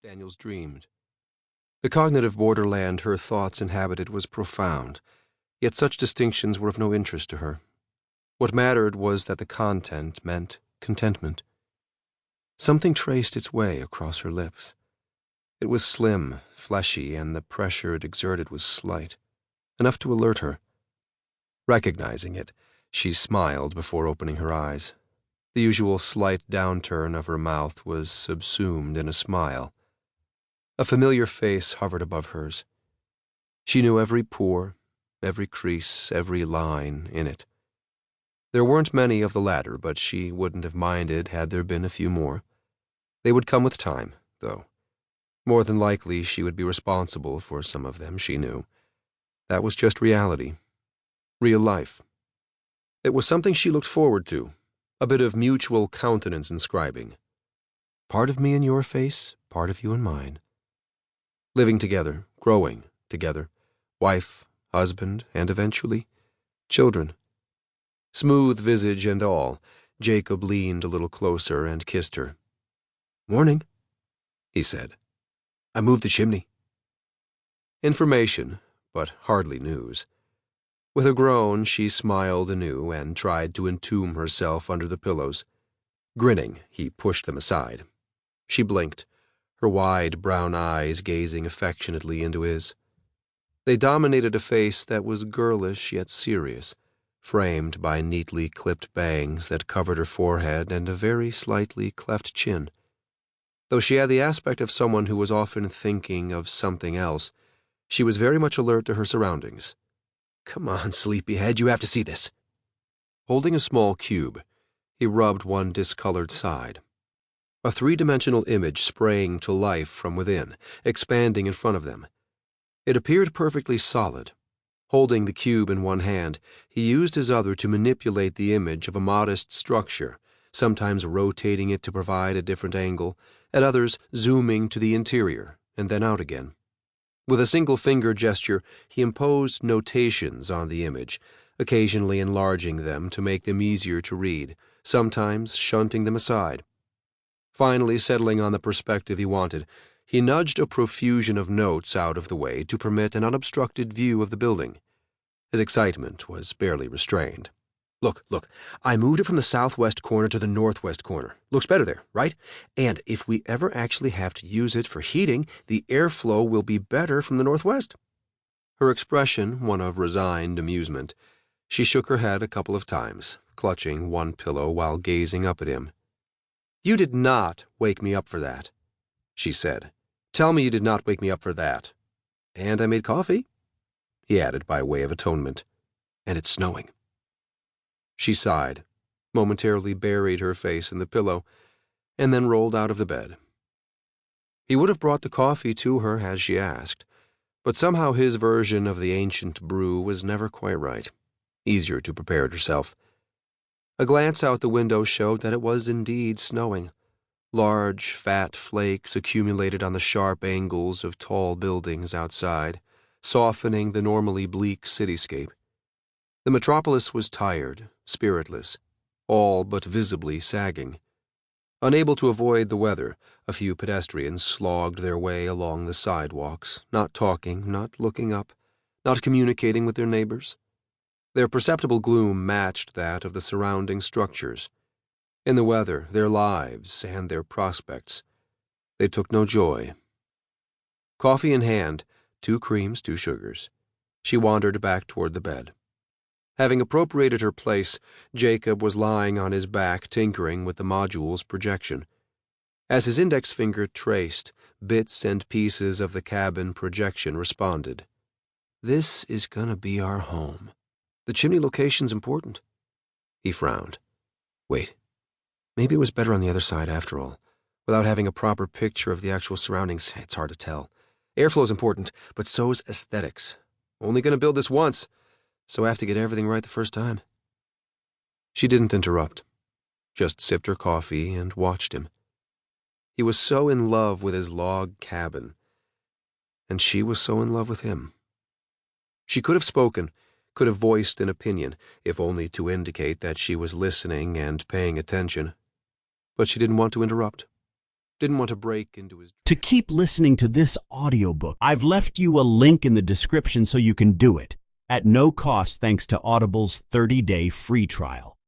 Daniels dreamed. The cognitive borderland her thoughts inhabited was profound, yet such distinctions were of no interest to her. What mattered was that the content meant contentment. Something traced its way across her lips. It was slim, fleshy, and the pressure it exerted was slight, enough to alert her. Recognizing it, she smiled before opening her eyes. The usual slight downturn of her mouth was subsumed in a smile. A familiar face hovered above hers. She knew every pore, every crease, every line in it. There weren't many of the latter, but she wouldn't have minded had there been a few more. They would come with time, though. More than likely, she would be responsible for some of them, she knew. That was just reality. Real life. It was something she looked forward to, a bit of mutual countenance inscribing. Part of me in your face, part of you in mine. Living together, growing together, wife, husband, and eventually, children. Smooth visage and all, Jacob leaned a little closer and kissed her. "Morning," he said. "I moved the chimney." Information, but hardly news. With a groan, she smiled anew and tried to entomb herself under the pillows. Grinning, he pushed them aside. She blinked, her wide brown eyes gazing affectionately into his. They dominated a face that was girlish yet serious, framed by neatly clipped bangs that covered her forehead and a very slightly cleft chin. Though she had the aspect of someone who was often thinking of something else, she was very much alert to her surroundings. "Come on, sleepyhead, you have to see this." Holding a small cube, he rubbed one discolored side. A three-dimensional image sprang to life from within, expanding in front of them. It appeared perfectly solid. Holding the cube in one hand, he used his other to manipulate the image of a modest structure, sometimes rotating it to provide a different angle, at others zooming to the interior and then out again. With a single finger gesture, he imposed notations on the image, occasionally enlarging them to make them easier to read, sometimes shunting them aside. Finally settling on the perspective he wanted, he nudged a profusion of notes out of the way to permit an unobstructed view of the building. His excitement was barely restrained. Look, I moved it from the southwest corner to the northwest corner. Looks better there, right? And if we ever actually have to use it for heating, the airflow will be better from the northwest." Her expression one of resigned amusement. She shook her head a couple of times, clutching one pillow while gazing up at him. "You did not wake me up for that," she said. "Tell me you did not wake me up for that." "And I made coffee," he added by way of atonement. "And it's snowing." She sighed, momentarily buried her face in the pillow, and then rolled out of the bed. He would have brought the coffee to her as she asked, but somehow his version of the ancient brew was never quite right, easier to prepare it herself. A glance out the window showed that it was indeed snowing. Large, fat flakes accumulated on the sharp angles of tall buildings outside, softening the normally bleak cityscape. The metropolis was tired, spiritless, all but visibly sagging. Unable to avoid the weather, a few pedestrians slogged their way along the sidewalks, not talking, not looking up, not communicating with their neighbors. Their perceptible gloom matched that of the surrounding structures. In the weather, their lives, and their prospects, they took no joy. Coffee in hand, 2 creams, 2 sugars, she wandered back toward the bed. Having appropriated her place, Jacob was lying on his back tinkering with the module's projection. As his index finger traced, bits and pieces of the cabin projection responded. "This is gonna be our home. The chimney location's important." He frowned. Wait, maybe it was better on the other side after all. Without having a proper picture of the actual surroundings, it's hard to tell. Airflow's important, but so's aesthetics. Only gonna build this once, so I have to get everything right the first time. She didn't interrupt, just sipped her coffee and watched him. He was so in love with his log cabin, and she was so in love with him. She could have spoken, could have voiced an opinion, if only to indicate that she was listening and paying attention, but she didn't want to interrupt. Didn't want to break into his... To keep listening to this audiobook, I've left you a link in the description so you can do it, at no cost thanks to Audible's 30-day free trial.